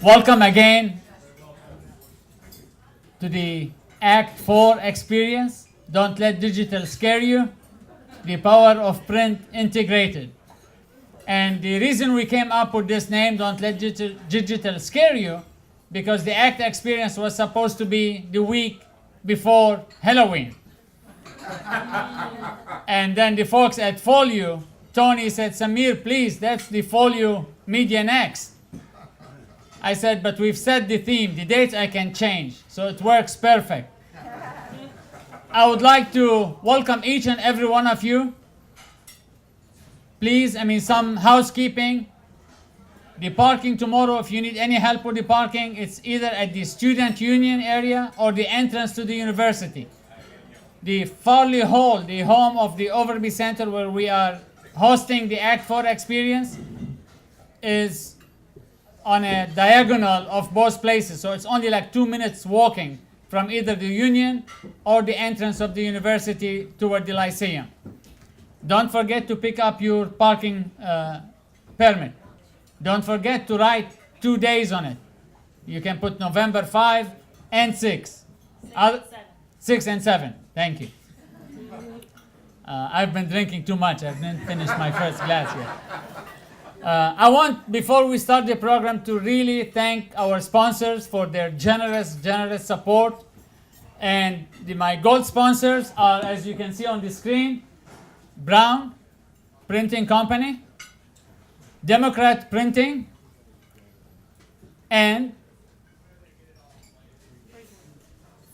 Welcome again to the Act 4 experience. Don't let digital scare you. The power of print integrated. And the reason we came up with this name, Don't Let Digital Scare You, because the ACT experience was supposed to be the week before Halloween. And then the folks at Folio, Tony said, Samir, please, that's the Folio Media Next. I said, but we've set the theme, the dates I can change, so it works perfect. I would like to welcome each and every one of you. Please, some housekeeping. The parking tomorrow, if you need any help with the parking, it's either at the Student Union area or the entrance to the university. The Farley Hall, the home of the Overby Center where we are hosting the Act 4 experience, is on a diagonal of both places. So it's only like 2 minutes walking from either the Union or the entrance of the university toward the Lyceum. Don't forget to pick up your parking permit. Don't forget to write 2 days on it. You can put November 5 and 6. 6 and 7. Thank you. I've been drinking too much. I didn't finish my first glass yet. I want, before we start the program, to really thank our sponsors for their generous support. And my gold sponsors are, as you can see on the screen, Brown Printing Company, Democrat Printing, and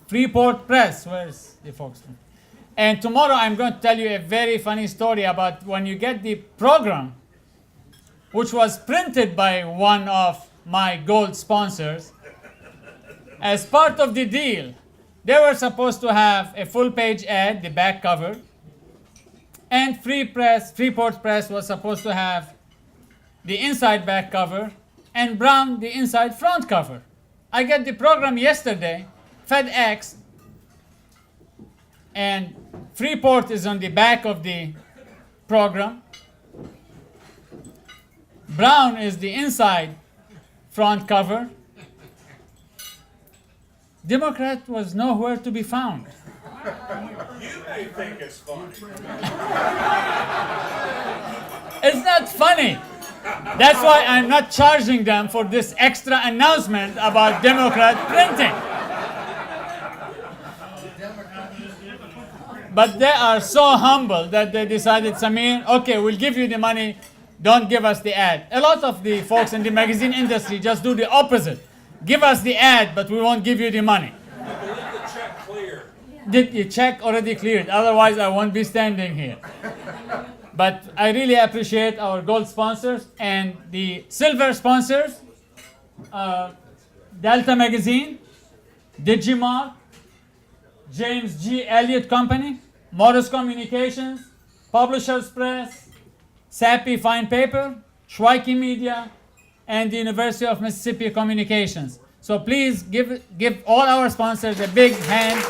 Freeport Press. Where's the folks? And tomorrow I'm going to tell you a very funny story about when you get the program, which was printed by one of my gold sponsors. As part of the deal, they were supposed to have a full-page ad, the back cover, and Freeport Press was supposed to have the inside back cover, and Brown the inside front cover. I got the program yesterday, FedEx, and Freeport is on the back of the program. Brown is the inside front cover. Democrat was nowhere to be found. You may think it's funny. It's not funny. That's why I'm not charging them for this extra announcement about Democrat printing. But they are so humble that they decided, Samir, okay, we'll give you the money. Don't give us the ad. A lot of the folks in the magazine industry just do the opposite. Give us the ad, but we won't give you the money. Did the check clear? Did the check already cleared? Otherwise, I won't be standing here. But I really appreciate our gold sponsors and the silver sponsors, Delta Magazine, Digimark, James G. Elliott Company, Morris Communications, Publishers Press, Sappi Fine Paper, Schweike Media, and the University of Mississippi Communications. So please give all our sponsors a big hand.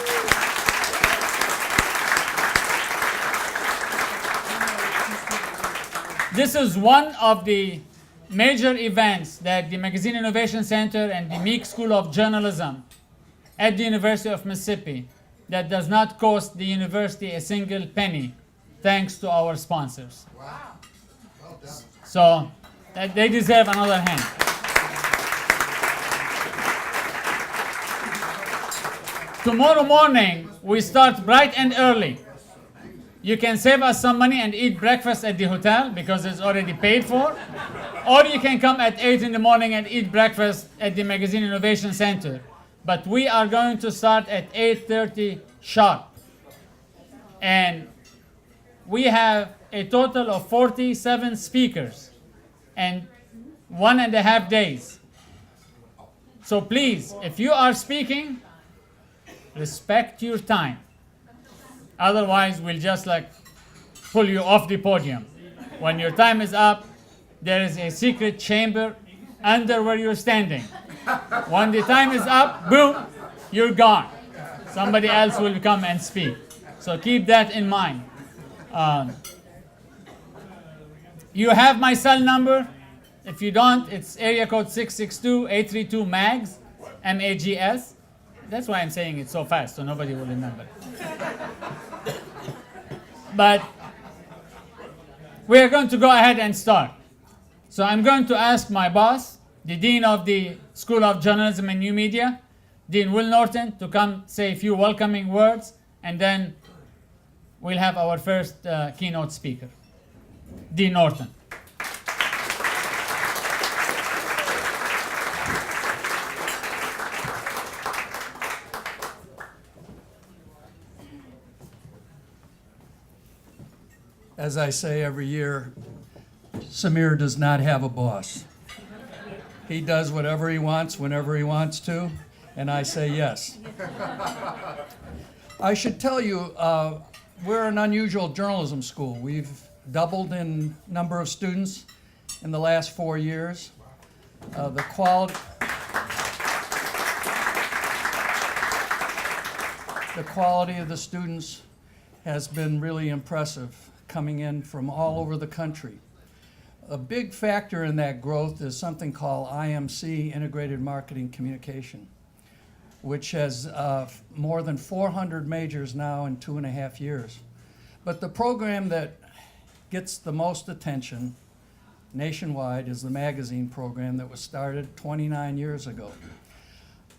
This is one of the major events that the Magazine Innovation Center and the Meek School of Journalism at the University of Mississippi that does not cost the university a single penny, thanks to our sponsors. Wow. Well done. So they deserve another hand. Tomorrow morning, we start bright and early. You can save us some money and eat breakfast at the hotel because it's already paid for. Or you can come at 8 in the morning and eat breakfast at the Magazine Innovation Center. But we are going to start at 8:30 sharp. And we have a total of 47 speakers and 1.5 days. So please, if you are speaking, respect your time. Otherwise, we'll just pull you off the podium. When your time is up, there is a secret chamber under where you're standing. When the time is up, boom, you're gone. Somebody else will come and speak. So keep that in mind. You have my cell number. If you don't, it's area code 662-832-MAGS, M-A-G-S. That's why I'm saying it so fast, so nobody will remember. But we are going to go ahead and start. So I'm going to ask my boss, the Dean of the School of Journalism and New Media, Dean Will Norton, to come say a few welcoming words, and then we'll have our first keynote speaker. Dean Norton. As I say every year, Samir does not have a boss. He does whatever he wants, whenever he wants to, and I say yes. I should tell you, we're an unusual journalism school. We've doubled in number of students in the last 4 years. The quality of the students has been really impressive, coming in from all over the country. A big factor in that growth is something called IMC, Integrated Marketing Communication, which has more than 400 majors now in 2.5 years. But the program that gets the most attention nationwide is the magazine program that was started 29 years ago.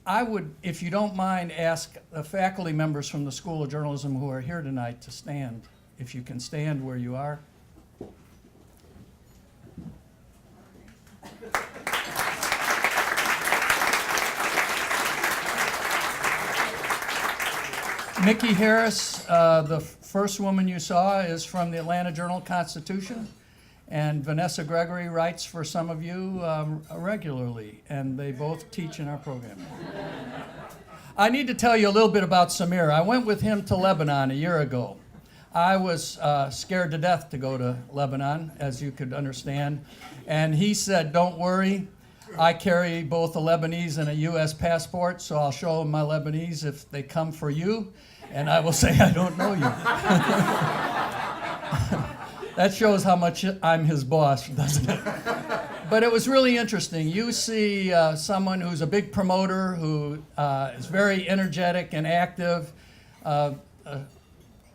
I would, if you don't mind, ask the faculty members from the School of Journalism who are here tonight to stand. If you can stand where you are. Mickey Harris, the first woman you saw, is from the Atlanta Journal-Constitution, and Vanessa Gregory writes for some of you regularly, and they both teach in our program. I need to tell you a little bit about Samir. I went with him to Lebanon a year ago. I was scared to death to go to Lebanon, as you could understand, and he said, "Don't worry, I carry both a Lebanese and a U.S. passport, so I'll show them my Lebanese if they come for you, and I will say I don't know you." That shows how much I'm his boss, doesn't it? But it was really interesting. You see someone who's a big promoter, who is very energetic and active,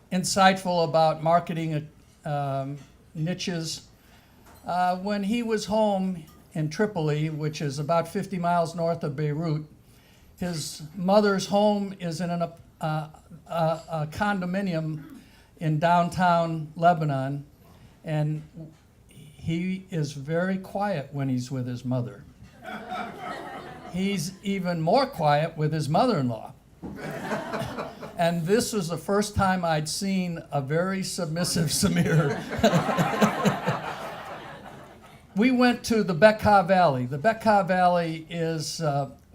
insightful about marketing niches. When he was home in Tripoli, which is about 50 miles north of Beirut, his mother's home is in a condominium in downtown Lebanon, and he is very quiet when he's with his mother. He's even more quiet with his mother-in-law. And this was the first time I'd seen a very submissive Samir. We went to the Bekaa Valley. The Bekaa Valley is,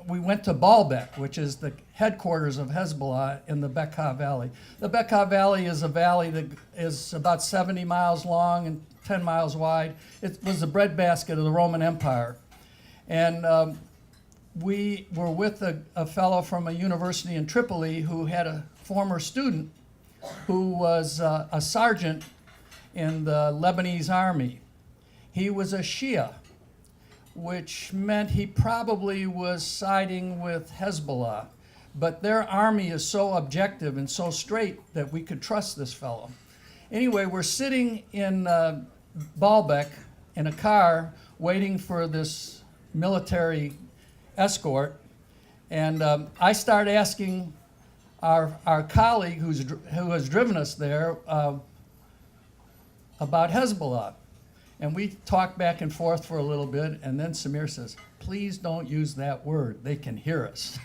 we went to Baalbek, which is the headquarters of Hezbollah in the Bekaa Valley. The Bekaa Valley is a valley that is about 70 miles long and 10 miles wide. It was the breadbasket of the Roman Empire. And we were with a fellow from a university in Tripoli who had a former student who was a sergeant in the Lebanese army. He was a Shia, which meant he probably was siding with Hezbollah. But their army is so objective and so straight that we could trust this fellow. Anyway, we're sitting in Baalbek in a car waiting for this military escort, and I start asking our colleague who has driven us there about Hezbollah. And we talked back and forth for a little bit, and then Samir says, "Please don't use that word. They can hear us."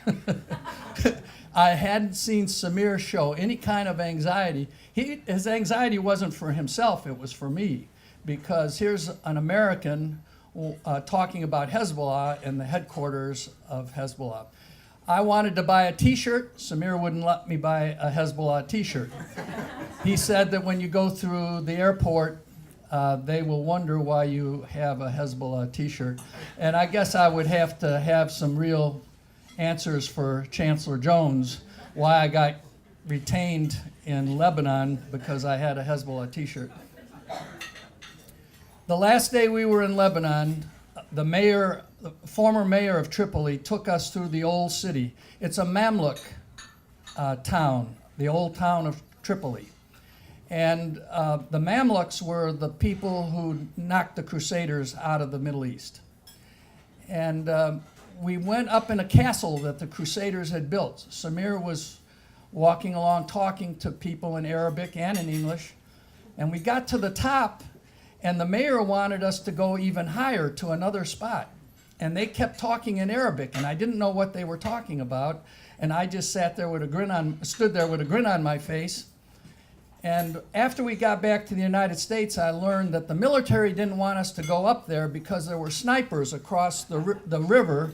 I hadn't seen Samir show any kind of anxiety. His anxiety wasn't for himself, it was for me, because here's an American talking about Hezbollah in the headquarters of Hezbollah. I wanted to buy a t-shirt. Samir wouldn't let me buy a Hezbollah t-shirt. He said that when you go through the airport, they will wonder why you have a Hezbollah t-shirt. And I guess I would have to have some real answers for Chancellor Jones why I got retained in Lebanon because I had a Hezbollah t-shirt. The last day we were in Lebanon, the mayor, the former mayor of Tripoli, took us through the old city. It's a Mamluk town, the old town of Tripoli. And the Mamluks were the people who knocked the Crusaders out of the Middle East. And we went up in a castle that the Crusaders had built. Samir was walking along talking to people in Arabic and in English. And we got to the top, and the mayor wanted us to go even higher to another spot. And they kept talking in Arabic, and I didn't know what they were talking about. And I just stood there with a grin on my face. And after we got back to the United States, I learned that the military didn't want us to go up there because there were snipers across the river,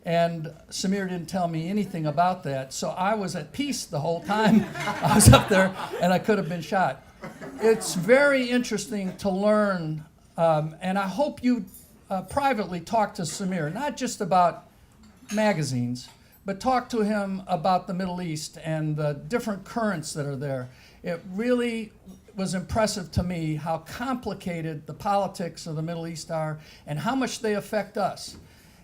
and Samir didn't tell me anything about that. So I was at peace the whole time I was up there, and I could have been shot. It's very interesting to learn, and I hope you privately talk to Samir, not just about magazines, but talk to him about the Middle East and the different currents that are there. It really was impressive to me how complicated the politics of the Middle East are and how much they affect us.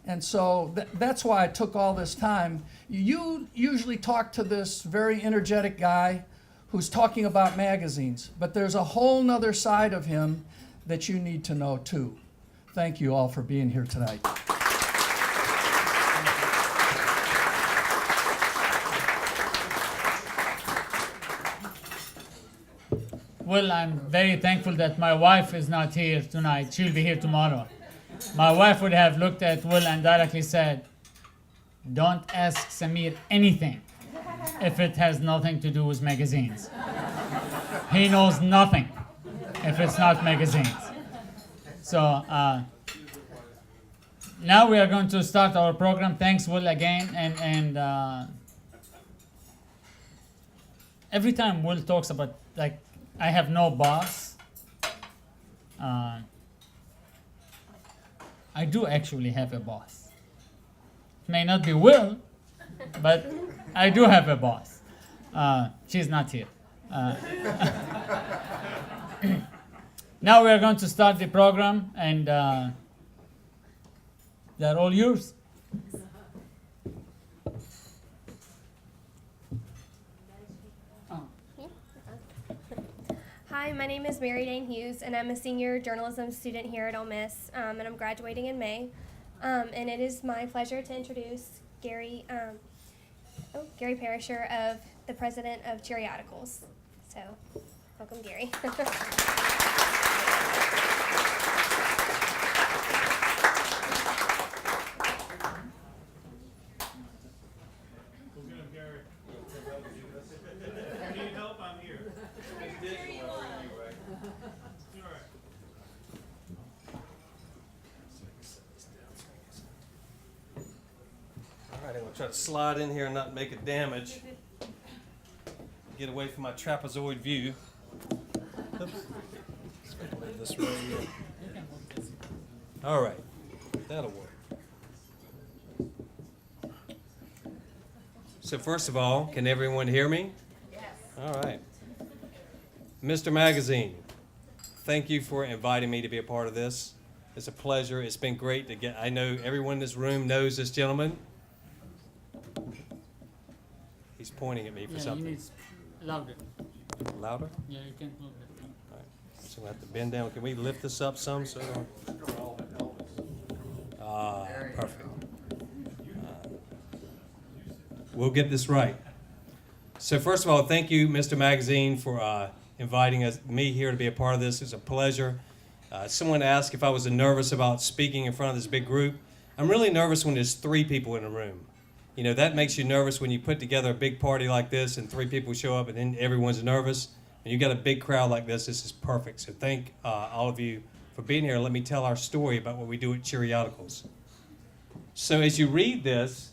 And so that's why I took all this time. You usually talk to this very energetic guy who's talking about magazines, but there's a whole nother side of him that you need to know too. Thank you all for being here tonight. Well, I'm very thankful that my wife is not here tonight. She'll be here tomorrow. My wife would have looked at Will and directly said, "Don't ask Samir anything if it has nothing to do with magazines. He knows nothing if it's not magazines." So now we are going to start our program. Thanks, Will, again. And every time Will talks about, like, I have no boss, I do actually have a boss. It may not be Will, but I do have a boss. She's not here. Now we are going to start the program, and they're all yours. Hi, my name is Mary Dane Hughes, and I'm a senior journalism student here at Ole Miss, and I'm graduating in May. And it is my pleasure to introduce Gary Parisher, of the president of Cheeriodicals. So, welcome, Gary. I'm going to try to slide in here and not make it damage. Get away from my trapezoid view. Oops. This way. All right, that'll work. So first of all, can everyone hear me? Yes. All right. Mr. Magazine, thank you for inviting me to be a part of this. It's a pleasure. It's been great to get, I know everyone in this room knows this gentleman. He's pointing at me for something. You need louder. Louder? Yeah, you can move it. All right. So we have to bend down. Can we lift this up some? So perfect. We'll get this right. So first of all, thank you, Mr. Magazine, for inviting me here to be a part of this. It's a pleasure. Someone asked if I was nervous about speaking in front of this big group. I'm really nervous when there's 3 people in a room. You know, that makes you nervous when you put together a big party like this and 3 people show up and then everyone's nervous. When you got a big crowd like this is perfect. So thank all of you for being here. Let me tell our story about what we do at Cheeriodicals. So as you read this,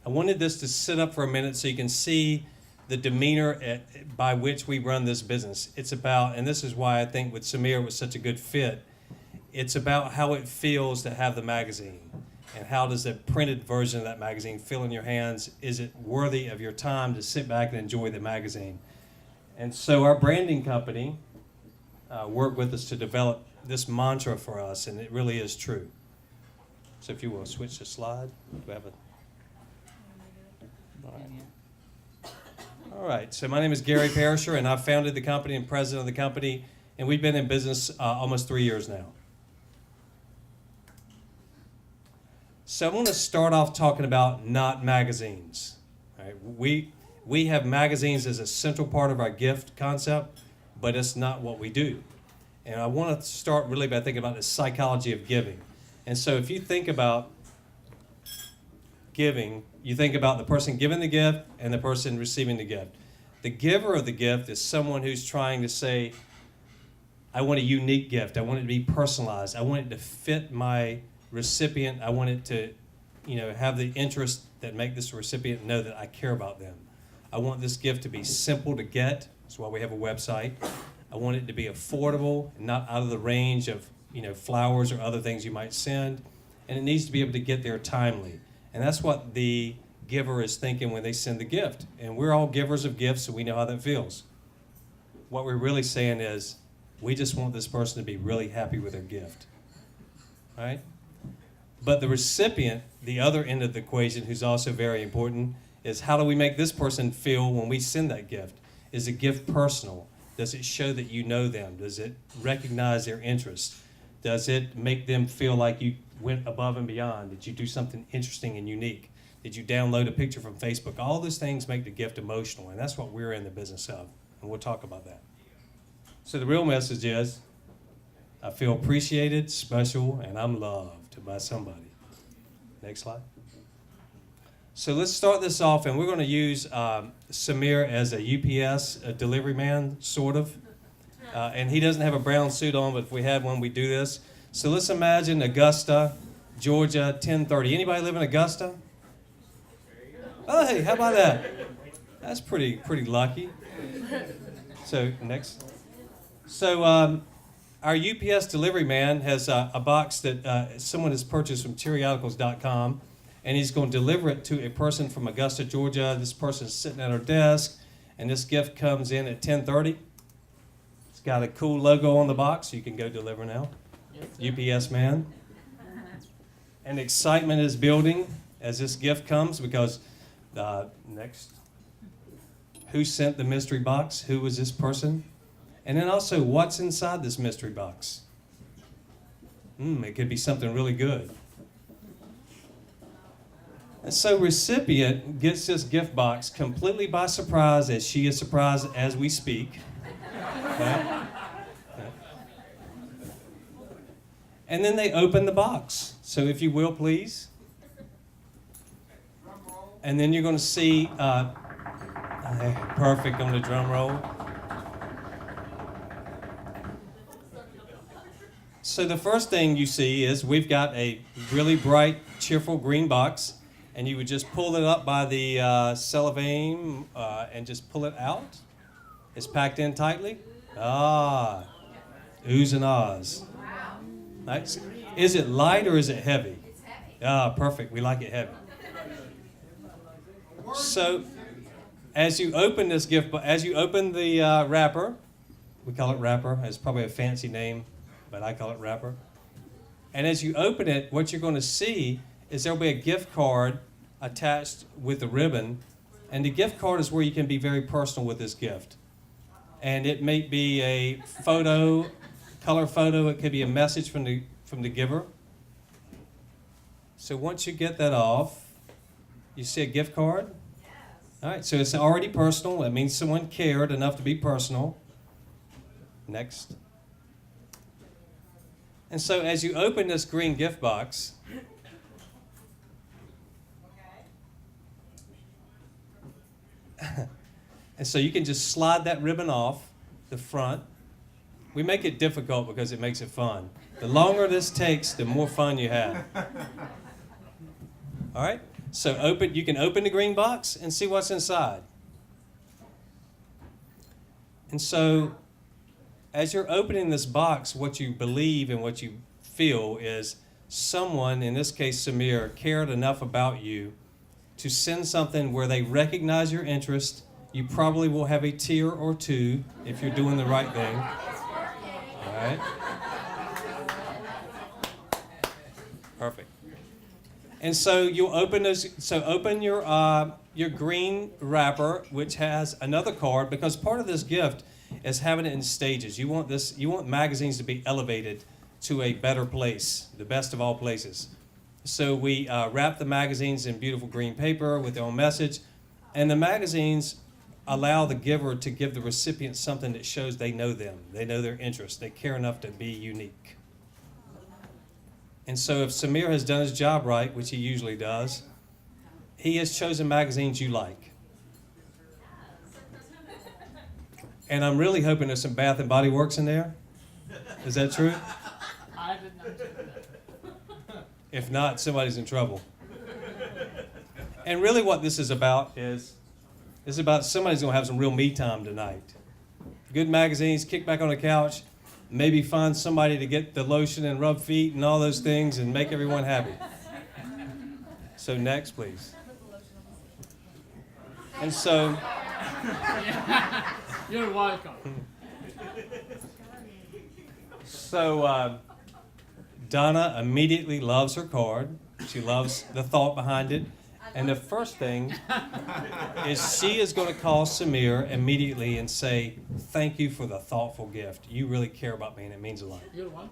I wanted this to sit up for a minute so you can see the demeanor by which we run this business. It's about, and this is why I think with Samir it was such a good fit, it's about how it feels to have the magazine. And how does the printed version of that magazine feel in your hands? Is it worthy of your time to sit back and enjoy the magazine? And so our branding company worked with us to develop this mantra for us, and it really is true. So if you will switch the slide, do we have a? All right. All right. So my name is Gary Parisher, and I founded the company and president of the company, and we've been in business almost 3 years now. So I want to start off talking about not magazines. All right? We have magazines as a central part of our gift concept, but it's not what we do. And I want to start really by thinking about the psychology of giving. And so if you think about giving, you think about the person giving the gift and the person receiving the gift. The giver of the gift is someone who's trying to say, I want a unique gift. I want it to be personalized. I want it to fit my recipient. I want it to, have the interest that make this recipient know that I care about them. I want this gift to be simple to get. That's why we have a website. I want it to be affordable, not out of the range of, flowers or other things you might send. And it needs to be able to get there timely. And that's what the giver is thinking when they send the gift. And we're all givers of gifts, so we know how that feels. What we're really saying is, we just want this person to be really happy with their gift. Right? But the recipient, the other end of the equation, who's also very important, is how do we make this person feel when we send that gift? Is the gift personal? Does it show that you know them? Does it recognize their interest? Does it make them feel like you went above and beyond? Did you do something interesting and unique? Did you download a picture from Facebook? All those things make the gift emotional, and that's what we're in the business of, and we'll talk about that. So the real message is, I feel appreciated, special, and I'm loved by somebody. Next slide. So let's start this off, and we're going to use Samir as a UPS delivery man, sort of. And he doesn't have a brown suit on, but if we had one, we'd do this. So let's imagine Augusta, Georgia, 10:30. Anybody live in Augusta? Oh, hey, how about that? That's pretty lucky. So next. So our UPS delivery man has a box that someone has purchased from Cheeriodicals.com, and he's going to deliver it to a person from Augusta, Georgia. This person's sitting at her desk, and this gift comes in at 10:30. It's got a cool logo on the box, so you can go deliver now. UPS man. And excitement is building as this gift comes because, next, who sent the mystery box? Who was this person? And then also, what's inside this mystery box? It could be something really good. And so recipient gets this gift box completely by surprise, as she is surprised as we speak. Okay? And then they open the box. So if you will, please. And then you're going to see, perfect on the drum roll. So the first thing you see is we've got a really bright, cheerful green box, and you would just pull it up by the cellophane and just pull it out. It's packed in tightly. Ah, oohs and ahs. Nice. Is it light or is it heavy? It's heavy. Ah, perfect. We like it heavy. So as you open this gift, as you open the wrapper, we call it wrapper. It's probably a fancy name, but I call it wrapper. And as you open it, what you're going to see is there'll be a gift card attached with the ribbon. And the gift card is where you can be very personal with this gift. And it may be a photo, color photo. It could be a message from the giver. So once you get that off, you see a gift card? Yes. All right, so it's already personal. That means someone cared enough to be personal. Next. And so as you open this green gift box, and so you can just slide that ribbon off the front. We make it difficult because it makes it fun. The longer this takes, the more fun you have. All right? So you can open the green box and see what's inside. And so as you're opening this box, what you believe and what you feel is someone, in this case Samir, cared enough about you to send something where they recognize your interest. You probably will have a tear or two if you're doing the right thing. All right? Perfect. And so you'll open those. So open your green wrapper, which has another card, because part of this gift is having it in stages. You want magazines to be elevated to a better place, the best of all places. So we wrap the magazines in beautiful green paper with their own message, and the magazines allow the giver to give the recipient something that shows they know them, they know their interests, they care enough to be unique. And so if Samir has done his job right, which he usually does, he has chosen magazines you like. And I'm really hoping there's some Bath and Body Works in there. Is that true? I did not check that. If not, somebody's in trouble. And really what this is about is about somebody's going to have some real me time tonight. Good magazines, kick back on the couch, maybe find somebody to get the lotion and rub feet and all those things and make everyone happy. So next, please. And so, You're welcome. so Donna immediately loves her card. She loves the thought behind it. And the first thing is she is going to call Samir immediately and say, thank you for the thoughtful gift. You really care about me and it means a lot. You're welcome.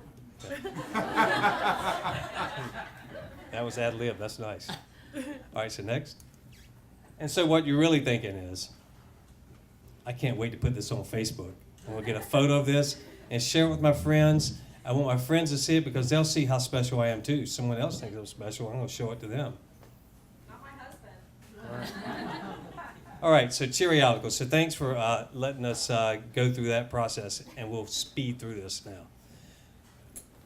That was ad lib. That's nice. All right, so next. And so what you're really thinking is, I can't wait to put this on Facebook. I'm going to get a photo of this and share it with my friends. I want my friends to see it because they'll see how special I am too. Someone else thinks I'm special. I'm going to show it to them. All right, so Cheeriodicals. So thanks for letting us go through that process, and we'll speed through this now.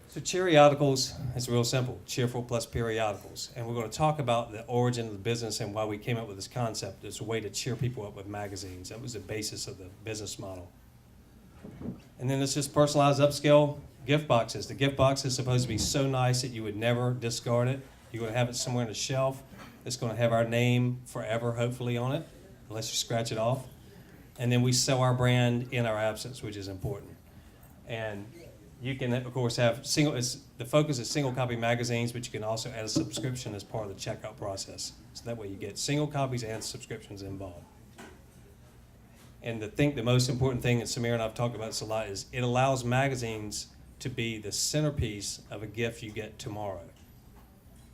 So Cheeriodicals is real simple, cheerful plus periodicals. And we're going to talk about the origin of the business and why we came up with this concept as a way to cheer people up with magazines. That was the basis of the business model. And then it's just personalized upscale gift boxes. The gift box is supposed to be so nice that you would never discard it. You're going to have it somewhere on the shelf. It's going to have our name forever, hopefully, on it, unless you scratch it off. And then we sell our brand in our absence, which is important. And you can, of course, have the focus is single copy magazines, but you can also add a subscription as part of the checkout process. So that way you get single copies and subscriptions involved. And the most important thing, and Samir and I have talked about this a lot, is it allows magazines to be the centerpiece of a gift you get tomorrow.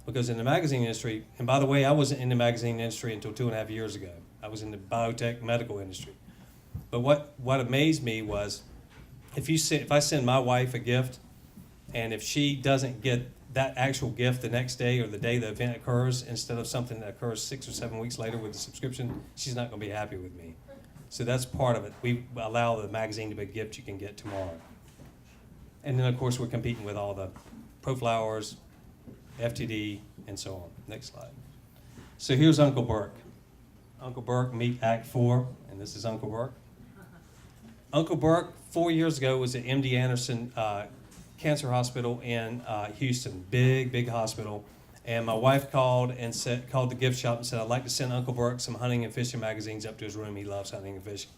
Because in the magazine industry, and by the way, I wasn't in the magazine industry until 2.5 years ago. I was in the biotech medical industry. But what amazed me was, if I send my wife a gift, and if she doesn't get that actual gift the next day or the day the event occurs, instead of something that occurs 6 or 7 weeks later with the subscription, she's not going to be happy with me. So that's part of it. We allow the magazine to be a gift you can get tomorrow. And then, of course, we're competing with all the ProFlowers, FTD, and so on. Next slide. So here's Uncle Burke. Uncle Burke, meet Act 4, and this is Uncle Burke. Uncle Burke, 4 years ago, was at MD Anderson Cancer Hospital in Houston. Big hospital. And my wife called the gift shop and said, I'd like to send Uncle Burke some hunting and fishing magazines up to his room. He loves hunting and fishing.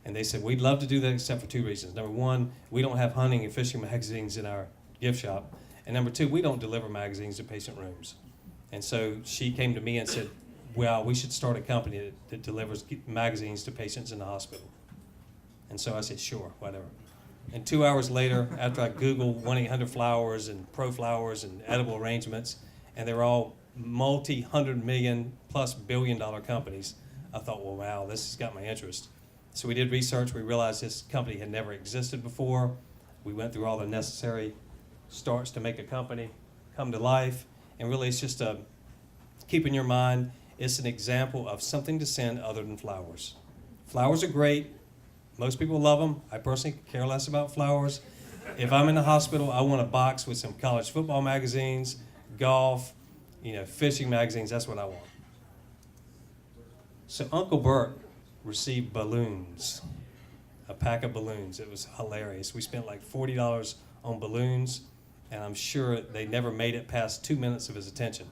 And they said, we'd love to do that except for 2 reasons. Number one, we don't have hunting and fishing magazines in our gift shop. And number 2, we don't deliver magazines to patient rooms. And so she came to me and said, well, we should start a company that delivers magazines to patients in the hospital. And so I said, sure, whatever. And 2 hours later, after I Googled 1-800-Flowers and ProFlowers and edible arrangements, and they were all multi-100 million plus billion-dollar companies, I thought, well, wow, this has got my interest. So we did research. We realized this company had never existed before. We went through all the necessary starts to make a company come to life. And really, it's just keep in your mind, it's an example of something to send other than flowers. Flowers are great. Most people love them. I personally care less about flowers. If I'm in the hospital, I want a box with some college football magazines, golf, fishing magazines. That's what I want. So Uncle Burke received balloons, a pack of balloons. It was hilarious. We spent like $40 on balloons, and I'm sure they never made it past 2 minutes of his attention.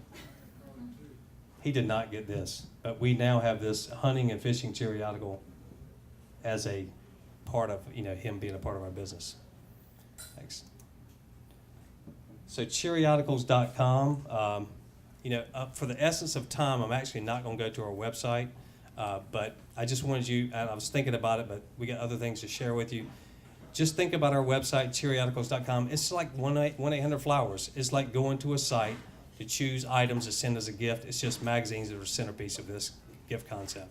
He did not get this, but we now have this hunting and fishing Cheeriodical as a part of, him being a part of our business. Thanks. So Cheeriodicals.com, For the essence of time, I'm actually not going to go to our website, but I just wanted you, and I was thinking about it, but we got other things to share with you. Just think about our website, Cheeriodicals.com. It's like 1-800-Flowers. It's like going to a site to choose items to send as a gift. It's just magazines that are the centerpiece of this gift concept.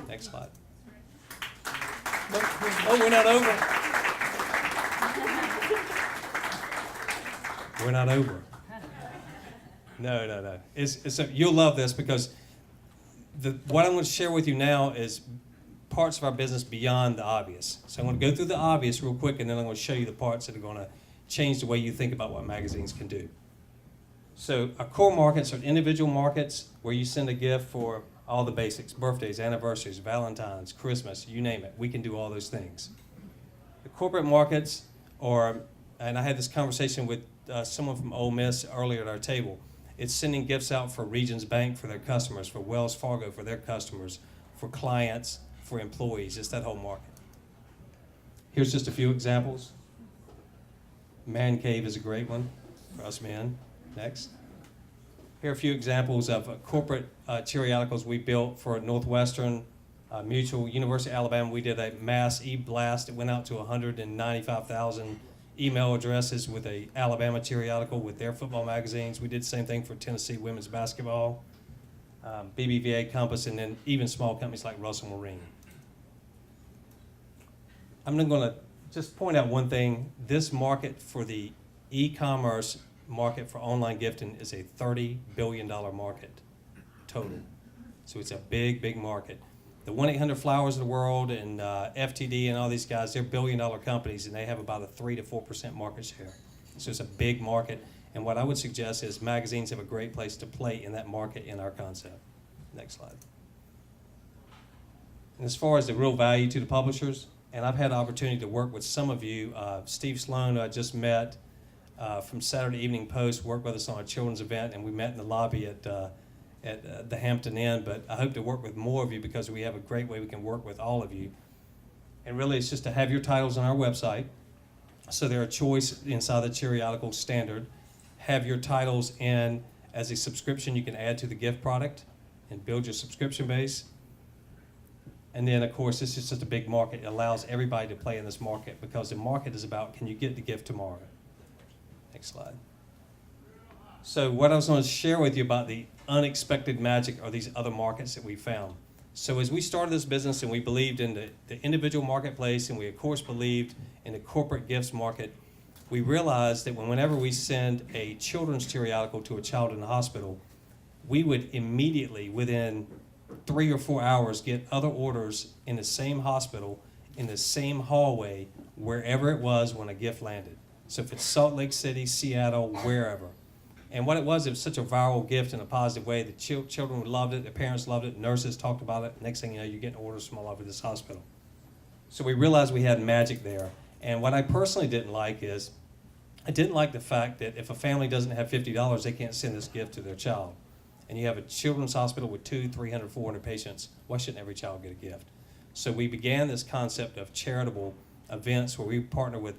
Next slide. Oh, we're not over. We're not over. No. You'll love this because what I'm going to share with you now is parts of our business beyond the obvious. So I'm going to go through the obvious real quick, and then I'm going to show you the parts that are going to change the way you think about what magazines can do. So our core markets are individual markets where you send a gift for all the basics: birthdays, anniversaries, Valentine's, Christmas, you name it. We can do all those things. The corporate markets are, and I had this conversation with someone from Ole Miss earlier at our table. It's sending gifts out for Regions Bank for their customers, for Wells Fargo for their customers, for clients, for employees. It's that whole market. Here's just a few examples. Man Cave is a great one for us men. Next. Here are a few examples of corporate Cheeriodicals we built for Northwestern Mutual, University of Alabama. We did a mass e-blast. It went out to 195,000 email addresses with a Alabama Cheeriodical with their football magazines. We did the same thing for Tennessee women's basketball, BBVA Compass, and then even small companies like Russell Marine. I'm going to just point out one thing. This market for the e-commerce market for online gifting is a $30 billion market total. So it's a big, big market. The 1-800-Flowers of the world and FTD and all these guys, they're billion-dollar companies, and they have about a 3 to 4% market share. So it's a big market. And what I would suggest is magazines have a great place to play in that market in our concept. Next slide. And as far as the real value to the publishers, and I've had the opportunity to work with some of you. Steve Sloan, who I just met from Saturday Evening Post, worked with us on a children's event, and we met in the lobby at the Hampton Inn. But I hope to work with more of you because we have a great way we can work with all of you. And really, it's just to have your titles on our website. So they're a choice inside the Cheeriodical standard. Have your titles in as a subscription you can add to the gift product and build your subscription base. And then, of course, this is just a big market. It allows everybody to play in this market because the market is about, can you get the gift tomorrow? Next slide. So what I was going to share with you about the unexpected magic are these other markets that we found. So as we started this business and we believed in the individual marketplace, and we, of course, believed in the corporate gifts market, we realized that whenever we send a children's Cheeriodical to a child in the hospital, we would immediately, within 3 or 4 hours, get other orders in the same hospital, in the same hallway, wherever it was when a gift landed. So if it's Salt Lake City, Seattle, wherever. And what it was such a viral gift in a positive way. The children loved it, the parents loved it, nurses talked about it. Next thing you know, you're getting orders from all over this hospital. So we realized we had magic there. And what I personally didn't like is, I didn't like the fact that if a family doesn't have $50, they can't send this gift to their child. And you have a children's hospital with 200, 300, 400 patients, why shouldn't every child get a gift? So we began this concept of charitable events where we partner with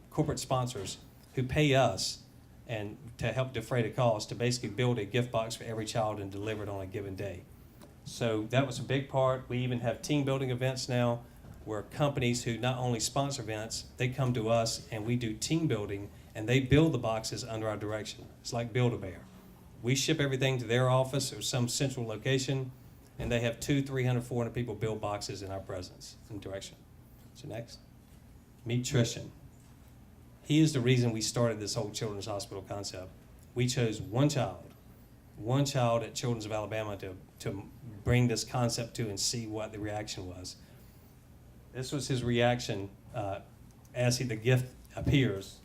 corporate sponsors who pay us and to help defray the cost to basically build a gift box for every child and deliver it on a given day. So that was a big part. We even have team building events now where companies who not only sponsor events, they come to us and we do team building and they build the boxes under our direction. It's like Build-A-Bear. We ship everything to their office or some central location, and they have 200, 300, 400 people build boxes in our presence and direction. So next, meet Trishan. He is the reason we started this whole children's hospital concept. We chose one child at Children's of Alabama to bring this concept to and see what the reaction was. This was his reaction as the gift appears,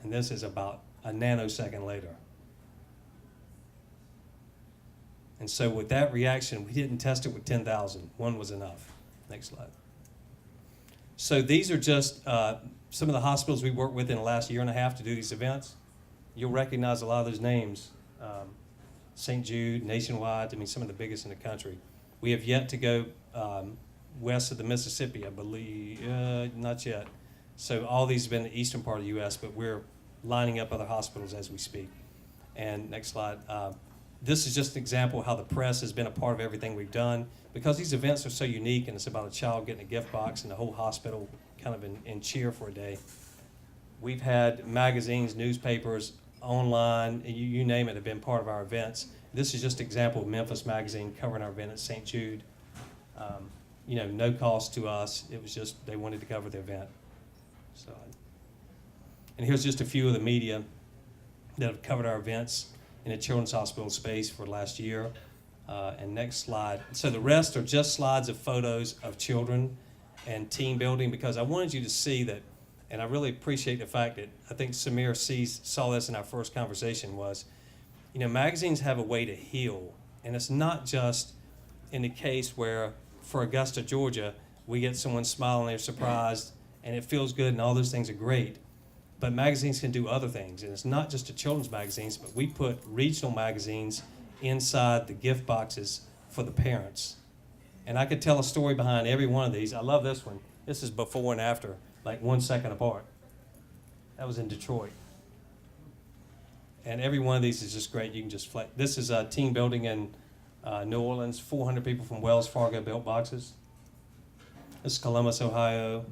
and this is about a nanosecond later. And so with that reaction, we didn't test it with 10,000. One was enough. Next slide. So these are just some of the hospitals we worked with in the last year and a half to do these events. You'll recognize a lot of those names. St. Jude, Nationwide, some of the biggest in the country. We have yet to go west of the Mississippi, I believe, not yet. So all these have been the eastern part of the U.S., but we're lining up other hospitals as we speak. And next slide. This is just an example of how the press has been a part of everything we've done, because these events are so unique, and it's about a child getting a gift box and the whole hospital kind of in cheer for a day. We've had magazines, newspapers, online, you name it, have been part of our events. This is just an example of Memphis Magazine covering our event at St. Jude. No cost to us. It was just they wanted to cover the event. So, and here's just a few of the media that have covered our events in a children's hospital space for last year. And next slide. So the rest are just slides of photos of children and team building, because I wanted you to see that, and I really appreciate the fact that I think Samir saw this in our first conversation was, magazines have a way to heal. And it's not just in the case where, for Augusta, Georgia, we get someone smiling, they're surprised, and it feels good, and all those things are great. But magazines can do other things, and it's not just the children's magazines, but we put regional magazines inside the gift boxes for the parents. And I could tell a story behind every one of these. I love this one. This is before and after, like 1 second apart. That was in Detroit. And every one of these is just great. You can just flex. This is a team building in New Orleans. 400 people from Wells Fargo built boxes. This is Columbus, Ohio.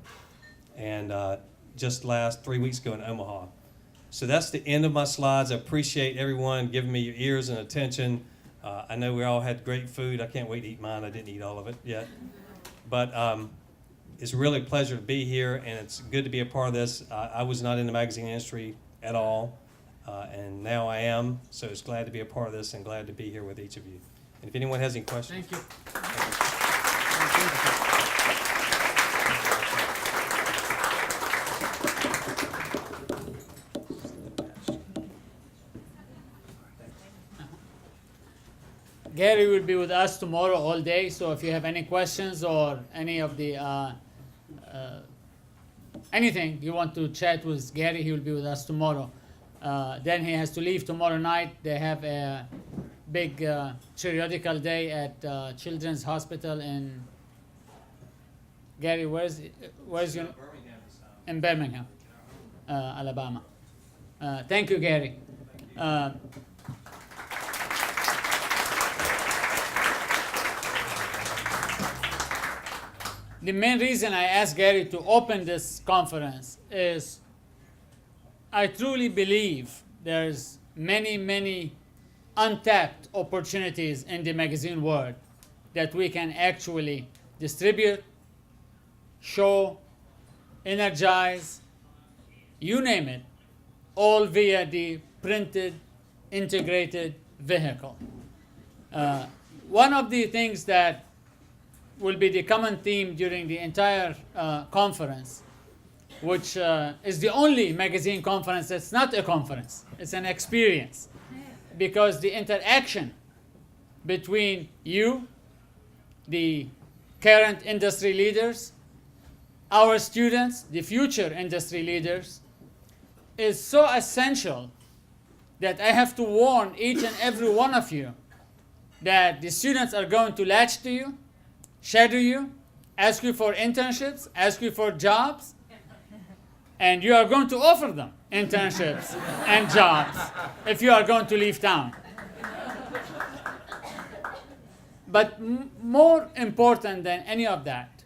And just 3 weeks ago in Omaha. So that's the end of my slides. I appreciate everyone giving me your ears and attention. I know we all had great food. I can't wait to eat mine. I didn't eat all of it yet. But it's really a pleasure to be here, and it's good to be a part of this. I was not in the magazine industry at all, and now I am. So it's glad to be a part of this and glad to be here with each of you. And if anyone has any questions. Thank you. Gary will be with us tomorrow all day, so if you have any questions or any of the anything you want to chat with Gary, he will be with us tomorrow. Then he has to leave tomorrow night. They have a big Cheeriodical day at Children's Hospital in Gary. Where's your in Birmingham, Alabama. Thank you, Gary. The main reason I asked Gary to open this conference is I truly believe there's many untapped opportunities in the magazine world that we can actually distribute, show, energize, you name it, all via the printed, integrated vehicle. One of the things that will be the common theme during the entire conference, which is the only magazine conference that's not a conference. It's an experience. Because the interaction between you, the current industry leaders, our students, the future industry leaders, is so essential that I have to warn each and every one of you that the students are going to latch to you, shadow you, ask you for internships, ask you for jobs, and you are going to offer them internships and jobs if you are going to leave town. But more important than any of that,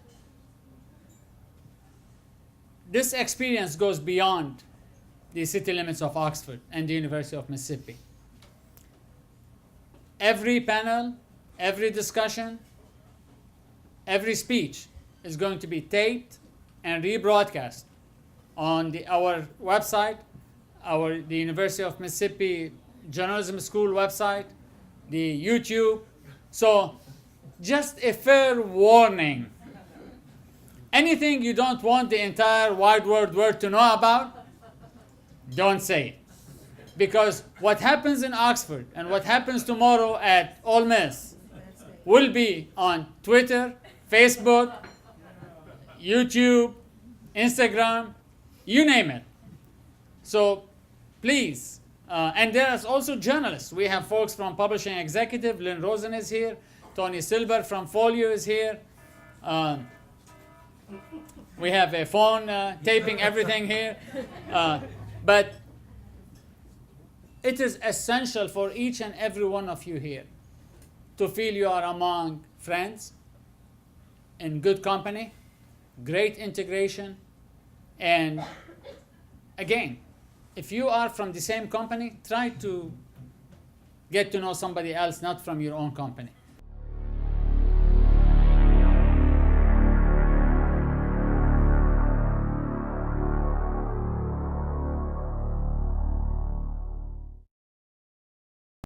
this experience goes beyond the city limits of Oxford and the University of Mississippi. Every panel, every discussion, every speech is going to be taped and rebroadcast on our website, the University of Mississippi Journalism School website, the YouTube. So just a fair warning. Anything you don't want the entire wide world to know about, don't say it. Because what happens in Oxford and what happens tomorrow at Ole Miss will be on Twitter, Facebook, YouTube, Instagram, you name it. So please, and there's also journalists. We have folks from Publishing Executive, Lynn Rosen is here, Tony Silver from Folio is here. We have a phone taping everything here. But it is essential for each and every one of you here to feel you are among friends, in good company, great integration, and again, if you are from the same company, try to get to know somebody else not from your own company.